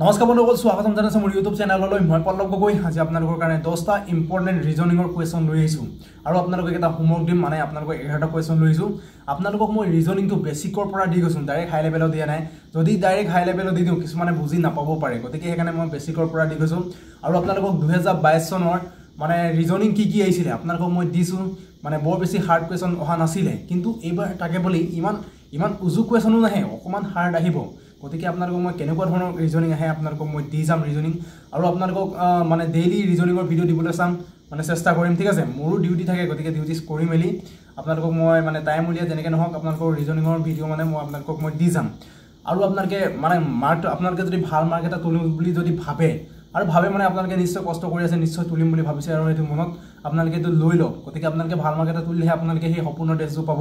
নমস্কাৰ বন্ধুসকল, স্বাগতম জনাইছোঁ মোৰ ইউটিউব চেনেললৈ। মই পল্লৱ গগৈ আজি আপোনালোকৰ কাৰণে 10টা ইম্পৰ্টেণ্ট ৰিজনিঙৰ কুৱেশ্যন লৈ আহিছোঁ আৰু আপোনালোকক এটা হোমৱৰ্ক দিম। মানে আপোনালোকক 11টা কুৱেশ্যন লৈ আহিছোঁ। আপোনালোকক মই ৰিজনিংটো বেছিকৰ পৰা দি গৈছোঁ, ডাইৰেক্ট হাই লেভেলত দিয়া নাই। যদি ডাইৰেক্ট হাই লেভেলত দি দিওঁ কিছুমানে বুজি নাপাব পাৰে, গতিকে সেইকাৰণে মই বেছিকৰ পৰা দি গৈছোঁ। আৰু আপোনালোকক 2022 চনৰ মানে ৰিজনিং কি আহিছিলে আপোনালোকক মই দিছোঁ। মানে বৰ বেছি হাৰ্ড কুৱেশ্যন অহা নাছিলে, কিন্তু এইবাৰ তাকে বুলি ইমান উজু কুৱেশ্যনো নাহে, অকণমান হাৰ্ড আহিব। গতিকে আপোনালোকক মই কেনেকুৱা ধৰণৰ ৰিজনিং আহে আপোনালোকক মই দি যাম ৰিজনিং, আৰু আপোনালোকক মানে ডেইলি ৰিজনিঙৰ ভিডিঅ' দিবলৈ চাম, মানে চেষ্টা কৰিম। ঠিক আছে, মোৰো ডিউটি থাকে, গতিকে ডিউটিজ কৰি মেলি আপোনালোকক মই মানে টাইম উলিয়াই যেনেকৈ নহওক আপোনালোকৰ ৰিজনিঙৰ ভিডিঅ' মানে আপোনালোকক মই দি যাম। আৰু আপোনালোকে মানে মাৰ্কটো আপোনালোকে যদি ভাল মাৰ্ক এটা তুলিম বুলি যদি ভাবে মানে আপোনালোকে নিশ্চয় কষ্ট কৰি আছে, নিশ্চয় তুলিম বুলি ভাবিছে আৰু সেইটো মনত আপোনালোকে এইটো লৈ লওক। গতিকে আপোনালোকে ভাল মাৰ্ক এটা তুলিলেহে আপোনালোকে সেই সপোনৰ ড্ৰেছটো পাব।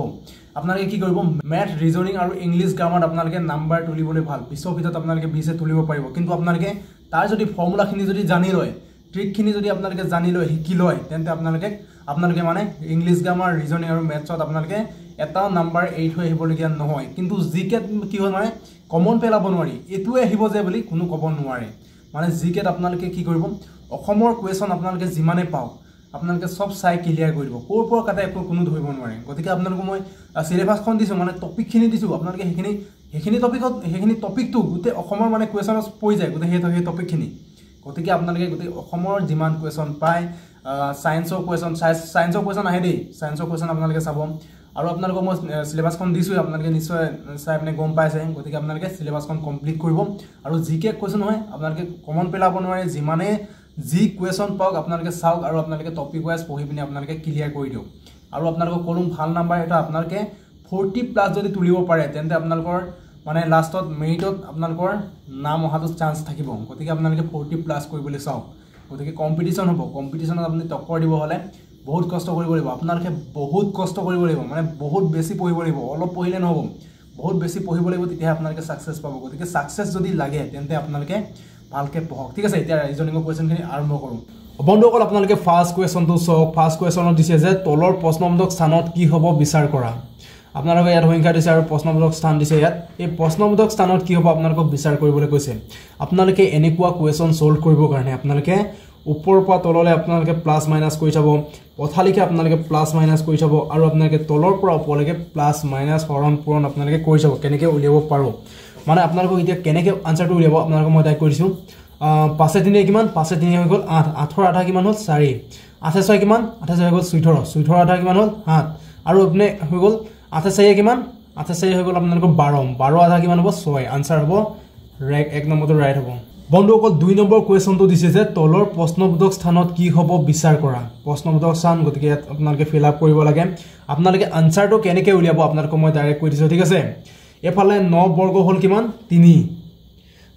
আপোনালোকে কি কৰিব, মেথ, ৰিজনিং আৰু ইংলিছ গ্ৰামাৰত আপোনালোকে নাম্বাৰ তুলিবলৈ ভাল, 20ৰ ভিতৰত আপোনালোকে 20 তুলিব পাৰিব। কিন্তু আপোনালোকে তাৰ যদি ফৰ্মুলাখিনি যদি জানি লয়, ট্ৰিকখিনি যদি আপোনালোকে জানি লয়, শিকি লয়, তেন্তে আপোনালোকে মানে ইংলিছ গ্ৰামাৰ, ৰিজনিং আৰু মেথছত আপোনালোকে এটা নাম্বাৰ এৰি থৈ আহিবলগীয়া নহয়। কিন্তু জিকেত কি হয়, মানে কমন পেলাব নোৱাৰি, এইটোৱে আহিব যে বুলি কোনো ক'ব নোৱাৰে। মানে জিকেত আপোনালোকে কি কৰিব, অসমৰ কুৱেশ্যন আপোনালোকে যিমানে পাওক আপোনালোকে চব চাই ক্লিয়াৰ কৰি দিব, ক'ৰ পৰা কাটে একো কোনো ধৰিব নোৱাৰে। গতিকে আপোনালোকক মই চিলেবাছখন দিছোঁ, মানে টপিকখিনি দিছোঁ। আপোনালোকে সেইখিনি টপিকটো গোটেই অসমৰ মানে কুৱেশ্যনত পৰি যায়, গোটেই সেই টপিকখিনি। গতিকে আপোনালোকে গোটেই অসমৰ যিমান কুৱেশ্যন পায়, ছায়েন্সৰ কুৱেশ্যন আহে দেই, ছায়েন্সৰ কুৱেশ্যন আপোনালোকে চাব। আৰু আপোনালোকক মই চিলেবাছখন দিছোঁ, আপোনালোকে নিশ্চয় চাই পিনে গম পাইছে। গতিকে আপোনালোকে চিলেবাছখন কমপ্লিট কৰিব। আৰু জিকে কুৱেশ্যন হয় আপোনালোকে কমন পেলাব নোৱাৰে, যিমানে যি কুৱেশ্যন পাওক আপোনালোকে চাওক আৰু আপোনালোকে টপিক ৱাইজ পঢ়ি পিনে আপোনালোকে ক্লিয়াৰ কৰি দিয়ক। আৰু আপোনালোকক ক'লোঁ ভাল নাম্বাৰ এটা আপোনালোকে 40+ যদি তুলিব পাৰে, তেন্তে আপোনালোকৰ মানে লাষ্টত মেৰিটত আপোনালোকৰ নাম অহাটো চান্স থাকিব। গতিকে আপোনালোকে 40+ কৰিবলৈ চাওক। গতিকে কম্পিটিশ্যন হ'ব, কম্পিটিশ্যনত আপুনি টক্কৰ দিব হ'লে বহুত কষ্ট কৰিব লাগিব। আপোনালোকে বহুত কষ্ট কৰিব লাগিব, মানে বহুত বেছি পঢ়িব লাগিব, অলপ পঢ়িলে নহ'ব, বহুত বেছি পঢ়িব লাগিব, তেতিয়াহে আপোনালোকে ছাকচেছ পাব। গতিকে ছাকচেছ যদি লাগে তেন্তে আপোনালোকে ভালকৈ পঢ়ক। ঠিক আছে, এতিয়া ৰিজনিঙৰ কুৱেশ্যনখিনি আৰম্ভ কৰোঁ। বন্ধুসকল, আপোনালোকে ফাৰ্ষ্ট কুৱেশ্যনটো চাওক। ফাৰ্ষ্ট কুৱেশ্যনত দিছে যে তলৰ প্ৰশ্নবোধক স্থানত কি হ'ব বিচাৰ কৰা। আপোনালোকে ইয়াত সংখ্যা দিছে আৰু প্ৰশ্নবোধক স্থান দিছে। ইয়াত এই প্ৰশ্নবোধক স্থানত কি হ'ব আপোনালোকক বিচাৰ কৰিবলৈ কৈছে। আপোনালোকে এনেকুৱা কুৱেশ্যন ছল্ভ কৰিবৰ কাৰণে আপোনালোকে ওপৰৰ পৰা তললৈ আপোনালোকে প্লাছ মাইনাছ কৰি চাব, পথালিকে আপোনালোকে প্লাছ মাইনাছ কৰি চাব, আৰু আপোনালোকে তলৰ পৰা ওপৰলৈকে প্লাছ মাইনাছ হৰণ পূৰণ আপোনালোকে কৰি চাব কেনেকৈ উলিয়াব পাৰোঁ। মানে আপোনালোকক এতিয়া কেনেকৈ আনচাৰটো উলিয়াব আপোনালোকক মই ডাইৰেক্ট কৈ দিছোঁ। 5 3 কিমান, 5 3 হৈ গ'ল 8, 8ৰ আধা কিমান হ'ল 4, 8 6 কিমান, 8 6 হৈ গ'ল 14, 14ৰ আধা কিমান হ'ল 7, আৰু আপুনি হৈ গ'ল 8 4 কিমান, 8 4 হৈ গ'ল আপোনালোকৰ 12, 12 আধা কিমান হ'ব 6। আনচাৰ হ'ব 1 নম্বৰটো ৰাইট হ'ব। বন্ধুসকল, 2 নম্বৰ কুৱেশ্যনটো দিছে যে তলৰ প্ৰশ্নবোধক স্থানত কি হ'ব বিচাৰ কৰা। প্ৰশ্নবোধক স্থান, গতিকে ইয়াত আপোনালোকে ফিল আপ কৰিব লাগে। আপোনালোকে আনচাৰটো কেনেকৈ উলিয়াব আপোনালোকক মই ডাইৰেক্ট কৈ দিছোঁ। ঠিক আছে, এইফালে 9 বৰ্গ হ'ল কিমান 3,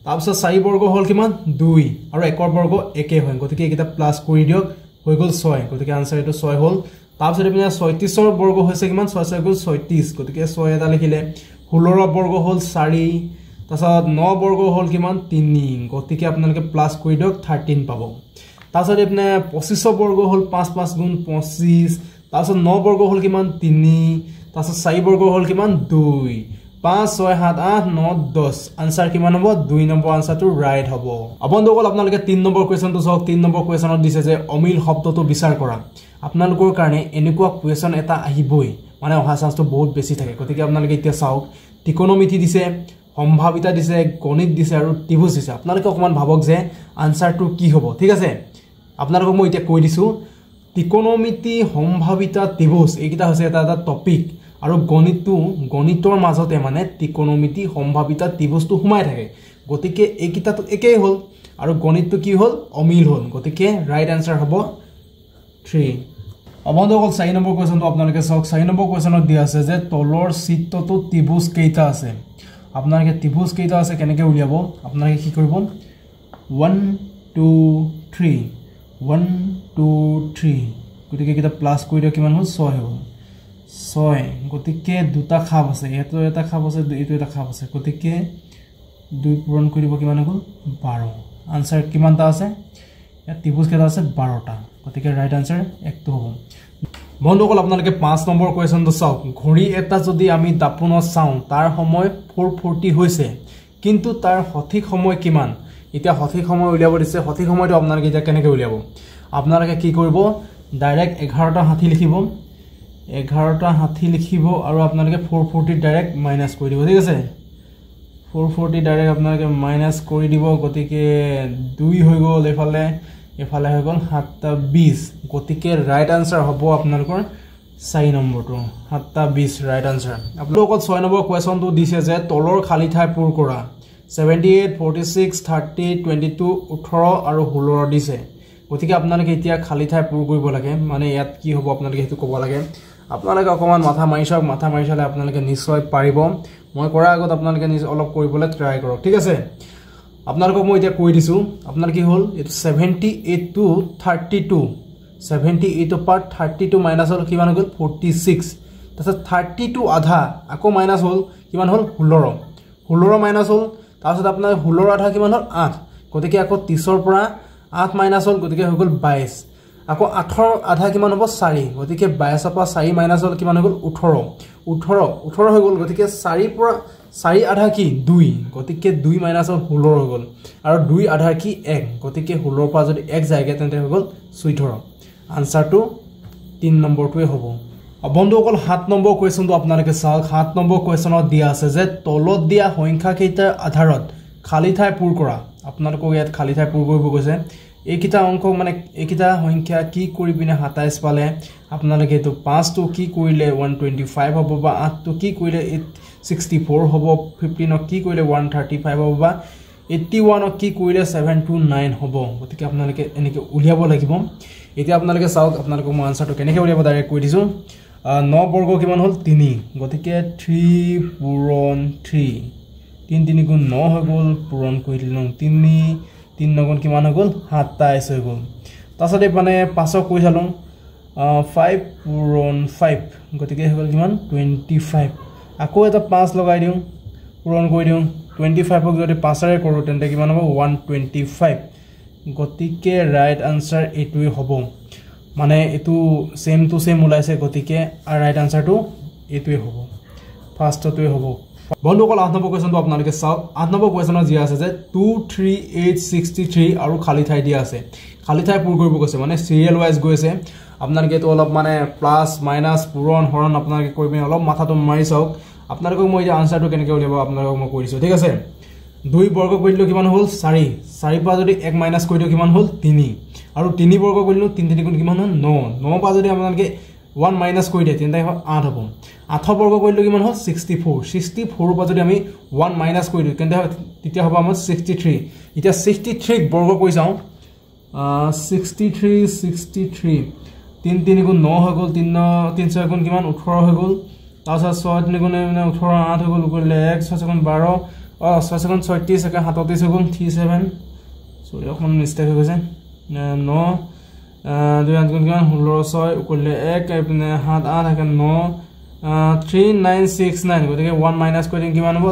তাৰপিছত 4 বৰ্গ হ'ল কিমান 2, আৰু 1ৰ বৰ্গ 1 হয়। গতিকে এইকেইটা প্লাছ কৰি দিয়ক, হৈ গ'ল 6। গতিকে আনচাৰ এইটো 6 হ'ল। তাৰপিছত এইপিনে 36ৰ বৰ্গ হৈছে কিমান, 6 6 গ'ল 36, গতিকে 6 এটা লিখিলে। 16ৰ বৰ্গ হ'ল 4, তাৰপিছত 9 বৰ্গ হ'ল কিমান 3, গতিকে আপোনালোকে প্লাছ কৰি দিয়ক 13 পাব। তাৰপিছত এইপিনে 25ৰ বৰ্গ হ'ল 5 5 গুণ 25, তাৰপিছত 9 বৰ্গ হ'ল কিমান 3, তাৰপিছত 4 বৰ্গ হ'ল কিমান 2, 5 6 7 8 9 10। আনচাৰ কিমান হ'ব 2 নম্বৰ আনচাৰটো ৰাইট হ'ব। বন্ধুসকল, আপোনালোকে 3 নম্বৰ কুৱেশ্যনটো চাওক। 3 নম্বৰ কুৱেশ্যনত দিছে যে অমিল শব্দটো বিচাৰ কৰা। আপোনালোকৰ কাৰণে এনেকুৱা কুৱেশ্যন এটা আহিবই, মানে অহা চান্সটো বহুত বেছি থাকে। গতিকে আপোনালোকে এতিয়া চাওক, ত্ৰিকোণমিতি দিছে, সম্ভাৱিতা দিছে, গণিত দিছে আৰু ত্ৰিভুজ দিছে। আপোনালোকে অকণমান ভাবক যে আনচাৰটো কি হ'ব। ঠিক আছে, আপোনালোকক মই এতিয়া কৈ দিছোঁ, ত্ৰিকোণমিতি, সম্ভাৱিতা, ত্ৰিভুজ এইকেইটা হৈছে এটা এটা টপিক, আৰু গণিতৰ মাজতে মানে ত্ৰিকোণমিতি, সম্ভাৱিতা, ত্ৰিভুজটো সোমাই থাকে। গতিকে এইকেইটাটো একেই হ'ল, আৰু গণিতটো কি হ'ল অমিল হ'ল। গতিকে ৰাইট আনচাৰ হ'ব 3। বন্ধুসকল, 4 নম্বৰ কুৱেশ্যনটো আপোনালোকে চাওক। 4 নম্বৰ কুৱেশ্যনত দিয়া আছে যে তলৰ চিত্ৰটো ত্ৰিভুজ কেইটা আছে। আপোনালোকে ত্ৰিভুজ কেইটা আছে কেনেকৈ উলিয়াব আপোনালোকে কি কৰিব, 1 2 3, 1 2 3, গতিকে এইকেইটা প্লাছ কৰি দিয়ক, কিমান হ'ল 6 হ'ল 6। গতিকে দুটা খাপ আছে, এইটো এটা খাপ আছে, এইটো এটা খাপ আছে, গতিকে 2 পূৰণ কৰি দিব, কিমান হ'ল 12। আনচাৰ কিমানটা আছে ইয়াত, ত্ৰিভুজ কেইটা আছে 12টা। গতিকে ৰাইট আনচাৰ 1টো হ'ব। বন্ধুসকল, আপোনালোকে 5 নম্বৰ কুৱেশ্যনটো চাওক। ঘড়ী এটা যদি আমি দাপোনত চাওঁ তাৰ সময় 4:40 হৈছে, কিন্তু তাৰ সঠিক সময় কিমান এতিয়া সঠিক সময় উলিয়াব দিছে সঠিক সময়টো আপোনালোকে এতিয়া কেনেকৈ উলিয়াব আপোনালোকে কি কৰিব ডাইৰেক্ট 11টা হাতী লিখিব 11টা হাতী লিখিব আৰু আপোনালোকে 440 ডাইৰেক্ট মাইনাস কৰি দিব ঠিক আছে 440 ডাইৰেক্ট আপোনালোকে মাইনাস কৰি দিব গতিকে 2 হৈ গ'ল এফালে হৈ গ'ল 720 গতিকে ৰাইট আনসাৰ হ'ব আপোনালোকৰ 4 নম্বৰটো 720 ৰাইট আনসাৰ আপোনালোকক 6 নম্বৰ কোৱেশ্চনটো দিছে যে তলৰ খালি ঠাই পূৰ কৰা 78 46 30 22 18 আৰু 16 দিছে গতিকে আপোনালোকে এতিয়া খালি ঠাই পূৰ কৰিব লাগে মানে ইয়াত কি হ'ব আপোনালোকে হেতু ক'ব লাগে আপোনালোকে অকমান মাথা মাৰিছালে আপোনালোকে নিশ্চয় পাৰিব মই কৰা আগত আপোনালোকে অলপ কৰিবলৈ ট্ৰাই কৰক ঠিক আছে আপোনালোকক মই এতিয়া কৈ দিছো আপোনাৰ কি হ'ল এটো 78 টু 32 78 অফ 32 মাইনাস হল কিমান হ'ল 46 তাৰছত 32 আধা আকৌ মাইনাস হল কিমান হল 16 মাইনাস হল তাৰছত আপোনাৰ 16 আধা কিমান হল 8 গতিকে আকৌ 30 ৰ পৰা 8 মাইনাস হল গতিকে হৈ গ'ল 22 আকৌ 8 আধা কিমান হ'ব 4 গতিকে 22 ৰ পৰা 4 মাইনাস হল কিমান হৈ গ'ল 18 হৈ গ'ল গতিকে 4 পৰা 4 আধা কি 2 গতিকে 2 মাইনাস হল 16 হৈ গ'ল আৰু 2 আধা কি 1 গতিকে 16 ৰ পৰা যদি 1 যায়গে তেন্তে হৈ গ'ল 18 আনসাৰটো 3 নম্বৰটোৱে হ'ব বন্ধুসকল 7 নম্বৰ কোৱেশ্চনটো আপোনালোকে চাওক 7 নম্বৰ কোৱেশ্চনত দিয়া আছে যে তলত দিয়া সংখ্যা কেইটাৰ আধাৰত খালি ঠাই পূৰ কৰা আপোনালোকক ইয়াত খালি ঠাই পূৰ কৰিব কৈছে এইকিটা অংক মানে এইকিটা সংখ্যা কি কৰি পিনে 27 পালে আপোনালোকে এটো 5 টো কি কৰিলে 125 হ'ব বা 8 টো কি কৰিলে 64 হ'ব 15 কি কৰিলে 135 হ'ব বা 81 কি কৰিলে 729 হ'ব গতিকে আপোনালোকে এনেকে উলিয়াব লাগিব এতিয়া আপোনালোকে চাওক আপোনালোকক মই আনসাৰটো কেনেকৈ উলিয়াব ডাইৰেক্ট কৈ দিছো 9 বৰ্গ কিমান হ'ল 3 গতিকে 3 পূৰণ 3 3 গুণ 9 হৈ গ'ল পূৰণ কৰি দিলো 3 9 গুণ কিমান হৈ গ'ল 27 হৈ গ'ল তাছতে মানে 5 কৈ চালো 5 পূৰণ 5 গতিকে হৈ গ'ল কিমান 25 আকৌ এটা 5 লগাই দিও পূৰণ কৰি দিও 25 ক যদি 5 ৰে কৰো তেন্তে কিমান হ'ব 125 গতিকে ৰাইট আনসাৰ এটোই হ'ব মানে এটো সেম টু সেম ওলাইছে গতিকে আর রাইট আনসারটো এটোই হ'ব ফার্স্টটোই হ'ব বন্ধুসকল 8 নম্বৰ কোৱেশ্চনটো আপোনালোকে চাওক 8 নম্বৰ কোৱেশ্চনত দিয়া আছে যে 23863 আৰু খালি ঠাই দিয়া আছে খালি ঠাই পূৰ কৰিব কৈছে মানে সিৰিয়েল ওয়াইজ গৈছে আপোনালোকে তো অলপ মানে প্লাস মাইনাস পূৰণ হৰণ আপোনালোকে কৰিবে অলপ মাথাটো মাৰি চাওক আপোনালোকক মই যে আনসাৰটো কেনেকৈ উলিয়াব আপোনালোকক মই কৈ দিছো ঠিক আছে 2 বৰ্গ কৰিলো কিমান হ'ল 4 পৰা যদি 1 মাইনাস কৰি দিও কিমান হ'ল 3 আৰু 3 বৰ্গ কৰিলো 3 গুণ কিমান হ'ল 9 পৰা যদি আপোনালোকে 1 মাইনাস কৰি দিয়ে তেন্তে 8 হ'ব 8 বৰ্গ কৰিলো কিমান হ'ল 64 পৰা যদি আমি 1 মাইনাস কৰি দিও তেন্তে তেতিয়া হ'ব আমাৰ 63 এতিয়া 63 বৰ্গ কৰি যাও 63 3 গুণ 9 হৈ গ'ল 3 গুণ কিমান 18 হৈ গ'ল তাৰছত 6 গুণ 18 8 হৈ গ'ল কৰিলে 1 6 গুণ 12 6 গুণ 36 একে 37 হৈ গ'ল 37 সৰি অকমান মিস্টেক হৈ গৈছে 9 2 গুণ কিমান 16 6 কৰিলে 1 এপিনে 7 8 একে 9 3969 গতিকে 1 মাইনাস কৰি দিম কিমান হ'ব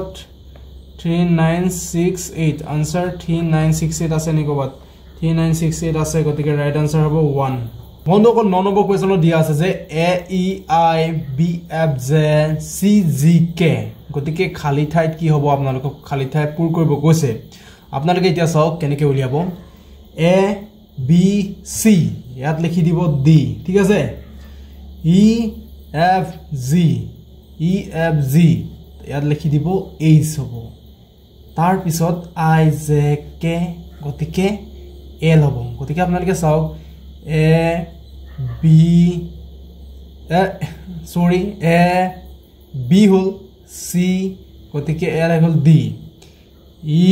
3968 আনসাৰ 3968 আছে নি কবাত 3968 আছে গতিকে ৰাইট আনসাৰ হ'ব 1 বন্ধুসকল 9 নম্বৰ কোৱেশ্চনত দিয়া আছে যে A E I B F J C G K গতিকে খালি ঠাইত কি হ'ব আপোনালোকক খালি ঠাই পূৰ কৰিব কৈছে আপোনালোকে এতিয়া চাওক কেনেকৈ উলিয়াব এ বি সি ইয়াত লিখি দিব ডি ঠিক আছে ই এফ জি ইয়াত লিখি দিব এইচ হ'ব তাৰ পিছত আই জে কে গতিকে এল হ'ব গতিকে আপোনালোকে চাওক এ বি বি হল সি গতিকে এল হল D E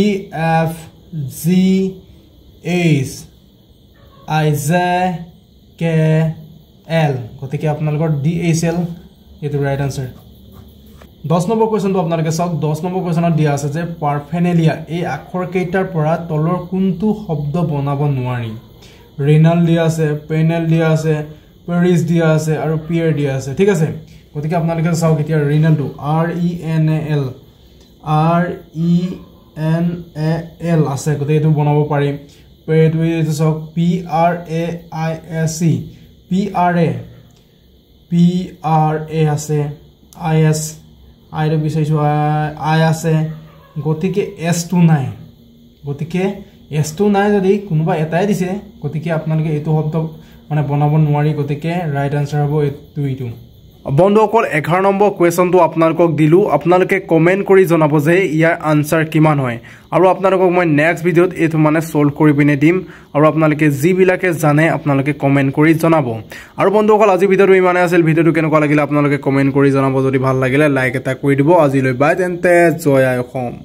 F G H I J K L গতিকে আপোনালোকৰ ডি এইচ এল এটো ৰাইট আনসাৰ 10 নম্বৰ কোৱেশ্চনটো আপোনালোকে চাওক 10 নম্বৰ কোৱেশ্চনত দিয়া আছে যে পাৰফেনেলিয়া এই আখৰ কেইটাৰ পৰা তলৰ কোনটো শব্দ বনাব নোৱাৰি ৰেনাল দিয়া আছে পেনেল দিয়া আছে পেৰিছ দিয়া আছে আৰু পিয়াৰ দিয়া আছে ঠিক আছে গতিকে আপোনালোকে চাওক এতিয়া ৰেনালটো R E N A L আছে গতিকে এটো বনাব পাৰি পেৰিটো চাওক P R A I S E P R A আছে I S I ৰ বিচাৰিছো I আছে গতিকে S টো নাই গতিকে এছটো নাই যদি কোনোবা এটাই দিছে গতিকে আপোনালোকে এইটো শব্দ মানে বনাব নোৱাৰি গতিকে ৰাইট আনসাৰ হ'ব এইটো বন্ধুসকল 11 নম্বৰ কুৱেশ্যনটো আপোনালোকক দিলোঁ আপোনালোকে কমেণ্ট কৰি জনাব যে ইয়াৰ আনসাৰ কিমান হয় আৰু আপোনালোকক মই নেক্সট ভিডিঅ'ত এইটো মানে সলভ কৰি পিনে দিম আৰু আপোনালোকে যিবিলাকে জানে আপোনালোকে কমেণ্ট কৰি জনাব আৰু বন্ধুসকল আজি ভিডিঅ'টো ইমানে আছিল ভিডিঅ'টো কেনেকুৱা লাগিলে আপোনালোকে কমেণ্ট কৰি জনাব যদি ভাল লাগিলে লাইক এটা কৰি দিব আজিলৈ বাই তেন্তে জয় আই অসম